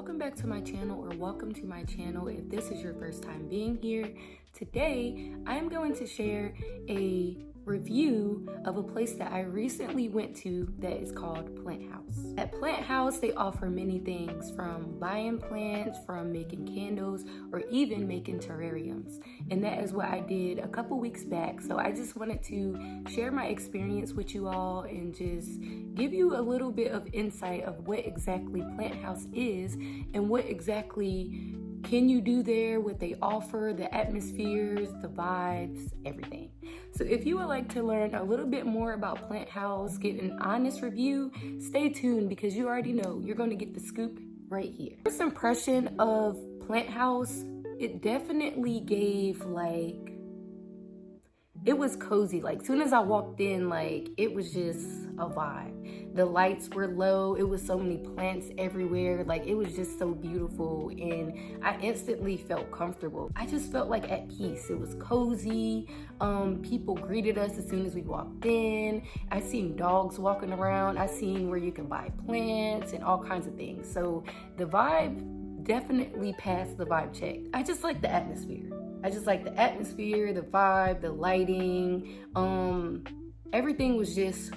welcome back to my channel, or welcome to my channel if this is your first time being here. Today, I am going to share a review of a place that I recently went to that is called Plant House. At Plant House, they offer many things, from buying plants, from making candles, or even making terrariums. And that is what I did a couple weeks back. So I just wanted to share my experience with you all and just give you a little bit of insight of what exactly Plant House is and what exactly can you do there, what they offer, the atmospheres, the vibes, everything. So if you would like to learn a little bit more about Plant House, get an honest review, stay tuned because you already know you're going to get the scoop right here. First impression of Plant House, it definitely gave it was cozy. Like, soon as I walked in, it was just a vibe. The lights were low. It was so many plants everywhere. It was just so beautiful, and I instantly felt comfortable. I just felt at peace. It was cozy. People greeted us as soon as we walked in. I seen dogs walking around. I seen where you can buy plants and all kinds of things. So the vibe definitely passed the vibe check. I just like the atmosphere. I just like the atmosphere, the vibe, the lighting. Everything was just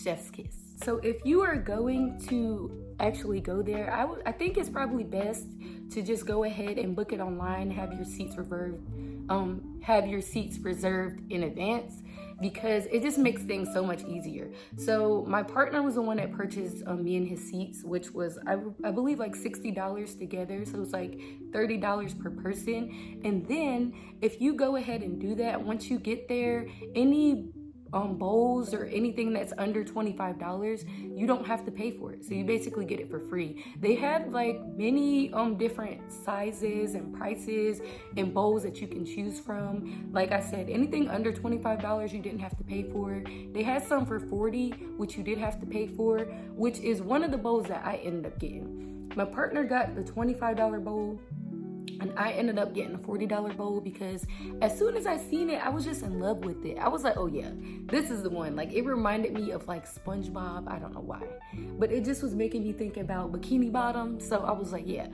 chef's kiss. So if you are going to actually go there, I think it's probably best to just go ahead and book it online, have your seats reserved in advance, because it just makes things so much easier. So my partner was the one that purchased me and his seats, which was I believe $60 together, so it's $30 per person. And then if you go ahead and do that, once you get there, any bowls or anything that's under $25, you don't have to pay for it. So you basically get it for free. They had many different sizes and prices and bowls that you can choose from. Like I said, anything under $25 you didn't have to pay for. They had some for $40, which you did have to pay for, which is one of the bowls that I ended up getting. My partner got the $25 bowl, and I ended up getting a $40 bowl because as soon as I seen it, I was just in love with it. I was like, oh yeah, this is the one. It reminded me of SpongeBob. I don't know why, but it just was making me think about Bikini Bottom. So I was like, yeah,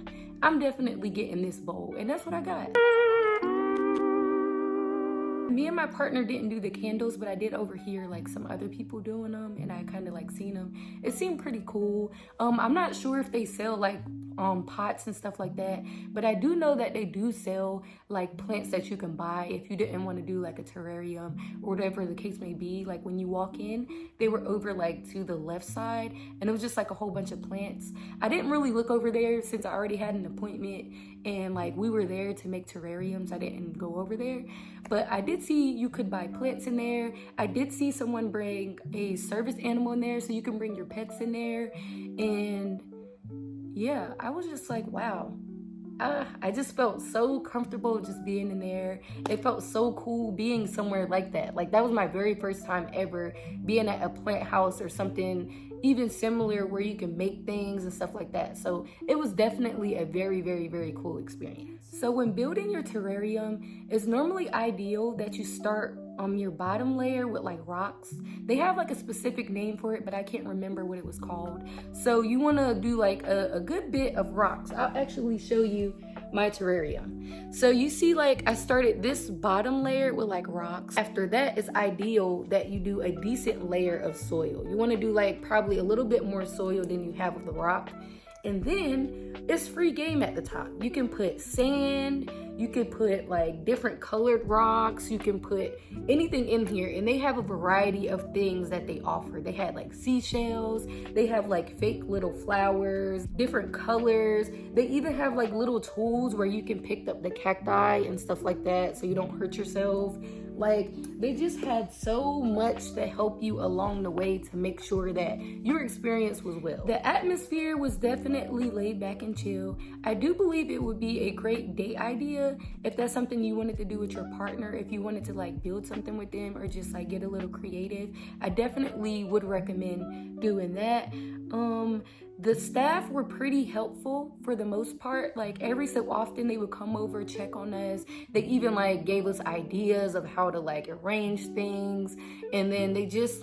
I'm definitely getting this bowl. And that's what I got. Me and my partner didn't do the candles, but I did overhear some other people doing them, and I kind of seen them. It seemed pretty cool. I'm not sure if they sell pots and stuff like that, but I do know that they do sell plants that you can buy if you didn't want to do a terrarium or whatever the case may be. When you walk in, they were over to the left side, and it was just a whole bunch of plants. I didn't really look over there since I already had an appointment, and we were there to make terrariums. I didn't go over there, but I did see you could buy plants in there. I did see someone bring a service animal in there, so you can bring your pets in there. And yeah, I was just wow. I just felt so comfortable just being in there. It felt so cool being somewhere like that. That was my very first time ever being at a plant house or something even similar where you can make things and stuff like that. So it was definitely a very, very, very cool experience. So when building your terrarium, it's normally ideal that you start on your bottom layer with rocks. They have a specific name for it, but I can't remember what it was called. So you want to do a good bit of rocks. I'll actually show you my terrarium. So you see I started this bottom layer with rocks. After that, it's ideal that you do a decent layer of soil. You want to do probably a little bit more soil than you have of the rock. And then it's free game at the top. You can put sand, you can put different colored rocks, you can put anything in here. And they have a variety of things that they offer. They had seashells, they have fake little flowers, different colors. They even have little tools where you can pick up the cacti and stuff like that so you don't hurt yourself. They just had so much to help you along the way to make sure that your experience was well. The atmosphere was definitely laid back and chill. I do believe it would be a great date idea if that's something you wanted to do with your partner, if you wanted to build something with them or just get a little creative. I definitely would recommend doing that. The staff were pretty helpful for the most part. Every so often they would come over, check on us. They even gave us ideas of how to arrange things. And then they just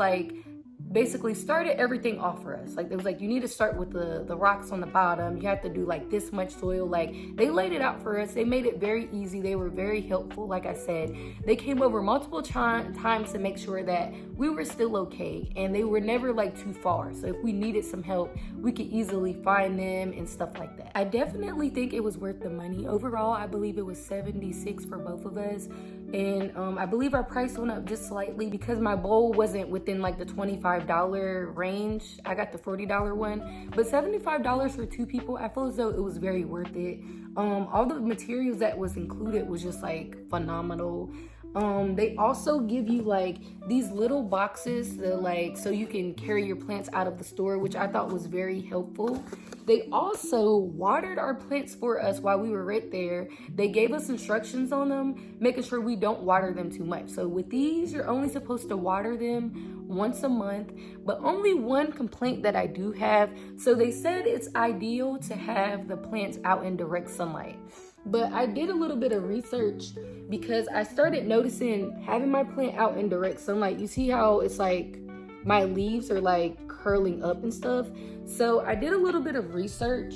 basically started everything off for us. Like, it was like, you need to start with the rocks on the bottom. You have to do like this much soil. Like, they laid it out for us. They made it very easy. They were very helpful. Like I said, they came over multiple times to make sure that we were still okay, and they were never like too far. So if we needed some help, we could easily find them and stuff like that. I definitely think it was worth the money. Overall, I believe it was $76 for both of us. And I believe our price went up just slightly because my bowl wasn't within like the $25 range. I got the $40 one, but $75 for 2 people, I feel as though it was very worth it. All the materials that was included was just like phenomenal. They also give you like these little boxes that, like, so you can carry your plants out of the store, which I thought was very helpful. They also watered our plants for us while we were right there. They gave us instructions on them, making sure we don't water them too much. So with these, you're only supposed to water them once a month, but only one complaint that I do have. So they said it's ideal to have the plants out in direct sunlight. But I did a little bit of research because I started noticing having my plant out in direct sunlight. You see how it's like my leaves are like curling up and stuff. So I did a little bit of research,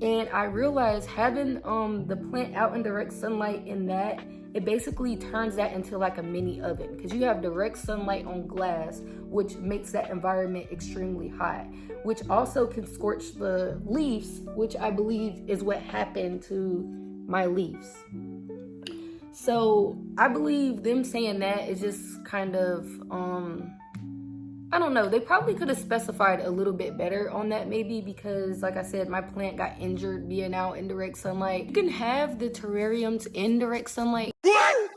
and I realized having the plant out in direct sunlight, in that it basically turns that into like a mini oven, because you have direct sunlight on glass, which makes that environment extremely hot, which also can scorch the leaves, which I believe is what happened to my leaves. So I believe them saying that is just kind of I don't know, they probably could have specified a little bit better on that, maybe, because like I said, my plant got injured being out in direct sunlight. You can have the terrariums in direct sunlight. It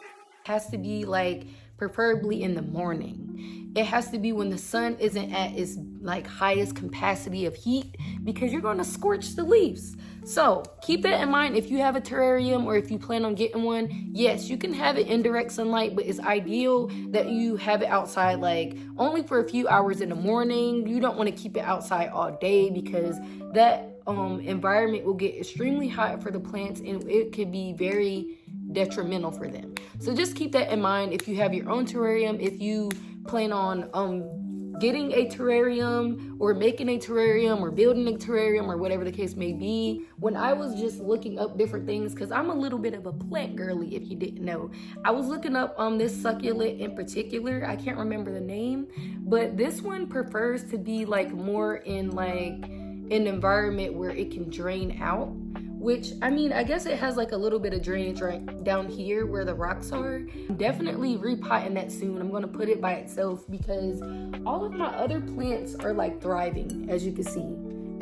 has to be like preferably in the morning. It has to be when the sun isn't at its like highest capacity of heat, because you're going to scorch the leaves. So keep that in mind if you have a terrarium, or if you plan on getting one. Yes, you can have it in direct sunlight, but it's ideal that you have it outside like only for a few hours in the morning. You don't want to keep it outside all day, because that environment will get extremely hot for the plants, and it could be very detrimental for them. So just keep that in mind if you have your own terrarium. If you plan on getting a terrarium, or making a terrarium, or building a terrarium, or whatever the case may be. When I was just looking up different things, because I'm a little bit of a plant girly, if you didn't know, I was looking up this succulent in particular. I can't remember the name, but this one prefers to be like more in like an environment where it can drain out, which, I mean, I guess it has like a little bit of drainage right down here where the rocks are. I'm definitely repotting that soon. I'm going to put it by itself, because all of my other plants are like thriving, as you can see.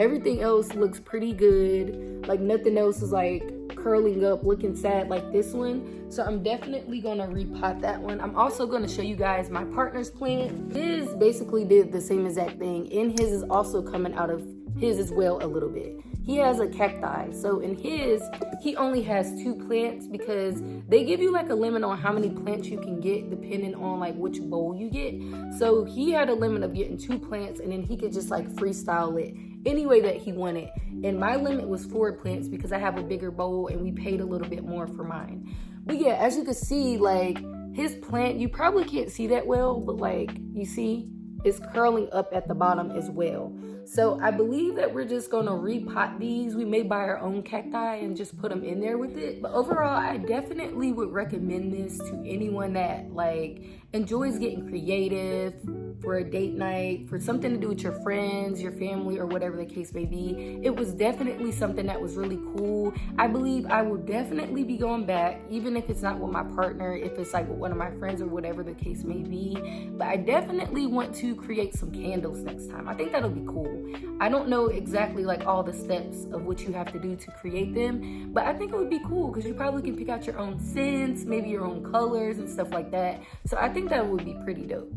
Everything else looks pretty good. Like nothing else is like curling up, looking sad like this one. So I'm definitely going to repot that one. I'm also going to show you guys my partner's plant. His basically did the same exact thing, and his is also coming out of his as well a little bit. He has a cacti, so in his, he only has 2 plants, because they give you like a limit on how many plants you can get depending on like which bowl you get. So he had a limit of getting 2 plants, and then he could just like freestyle it any way that he wanted. And my limit was 4 plants, because I have a bigger bowl and we paid a little bit more for mine. But yeah, as you can see, like his plant, you probably can't see that well, but like you see, it's curling up at the bottom as well. So I believe that we're just gonna repot these. We may buy our own cacti and just put them in there with it. But overall, I definitely would recommend this to anyone that like enjoys getting creative for a date night, for something to do with your friends, your family, or whatever the case may be. It was definitely something that was really cool. I believe I will definitely be going back, even if it's not with my partner, if it's like with one of my friends or whatever the case may be. But I definitely want to create some candles next time. I think that'll be cool. I don't know exactly like all the steps of what you have to do to create them, but I think it would be cool, because you probably can pick out your own scents, maybe your own colors and stuff like that. So I think that would be pretty dope.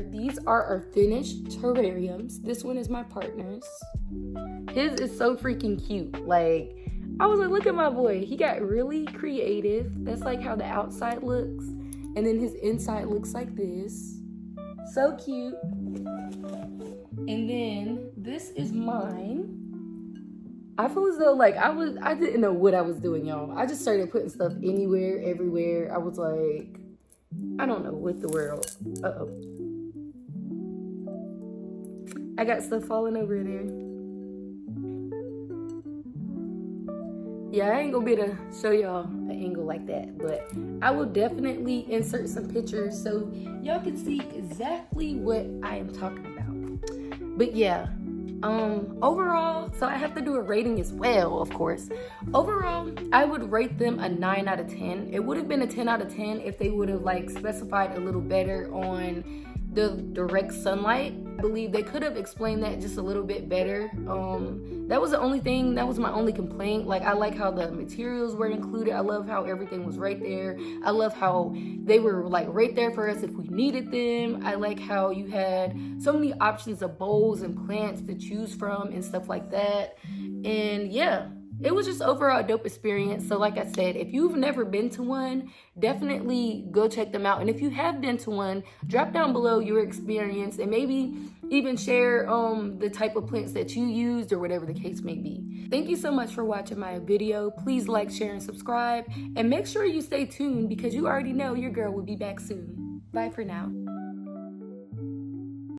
These are our finished terrariums. This one is my partner's. His is so freaking cute. Like, I was like, look at my boy. He got really creative. That's like how the outside looks. And then his inside looks like this. So cute. And then this is mine. I feel as though like I didn't know what I was doing, y'all. I just started putting stuff anywhere, everywhere. I was like, I don't know what the world. I got stuff falling over there. Yeah, I ain't gonna be able to show y'all an angle like that, but I will definitely insert some pictures so y'all can see exactly what I am talking about. But yeah, overall, so I have to do a rating as well, of course. Overall, I would rate them a 9 out of 10. It would have been a 10 out of 10 if they would have like specified a little better on the direct sunlight. I believe they could have explained that just a little bit better. That was the only thing, that was my only complaint. Like, I like how the materials were included. I love how everything was right there. I love how they were like right there for us if we needed them. I like how you had so many options of bowls and plants to choose from and stuff like that. And yeah, it was just overall a dope experience. So like I said, if you've never been to one, definitely go check them out. And if you have been to one, drop down below your experience and maybe even share the type of plants that you used or whatever the case may be. Thank you so much for watching my video. Please like, share, and subscribe. And make sure you stay tuned because you already know your girl will be back soon. Bye for now.